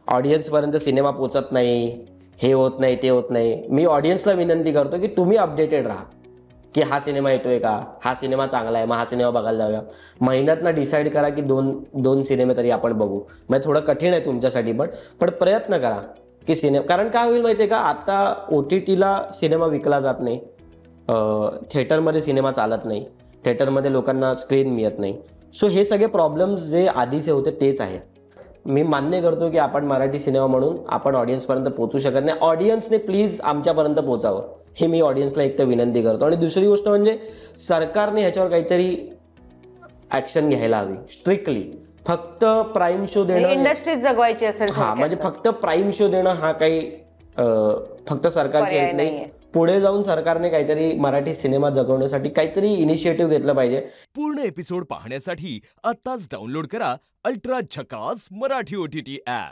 ऑडियन्सपर्यंत cinema पोचत नाही, हे होत नाही, ते होत नाही. मी ऑडियन्सला विनंती करतो की तुम्ही अपडेटेड राहा, की हा सिनेमा येतोय का, हा सिनेमा चांगला आहे, मग हा सिनेमा बघायला जाऊया. महिन्यातनं डिसाईड करा की दोन सिनेमे तरी आपण बघू. म्हणजे थोडं कठीण आहे तुमच्यासाठी, पण प्रयत्न करा की कारण काय होईल माहिती आहे का, आता OTTला सिनेमा विकला जात नाही, थिएटरमध्ये सिनेमा चालत नाही, थिएटरमध्ये लोकांना स्क्रीन मिळत नाही. सो हे सगळे प्रॉब्लेम्स जे आधीचे होते तेच आहेत. मी मान्य करतो की आपण मराठी सिनेमा म्हणून आपण ऑडियन्सपर्यंत पोहोचू शकत नाही. ऑडियन्सने प्लीज आमच्यापर्यंत पोहोचावं, हे मी ऑडियन्सला एक तर विनंती करतो. आणि दुसरी गोष्ट म्हणजे सरकारने ह्याच्यावर काहीतरी ॲक्शन घ्यायला हवी स्ट्रिक्टली. फक्त प्राईम शो देणं, इंडस्ट्री जगवायची असेल, म्हणजे फक्त प्राईम शो देणं हा काही फक्त सरकारची हेल्प नाही. पुढे जाऊन सरकारने काहीतरी मराठी सिनेमा जगवण्यासाठी काहीतरी इनिशिएटिव्ह घेतलं पाहिजे. पूर्ण एपिसोड पाहण्यासाठी आताच डाउनलोड करा अल्ट्रा झकास मराठी OTT ॲप.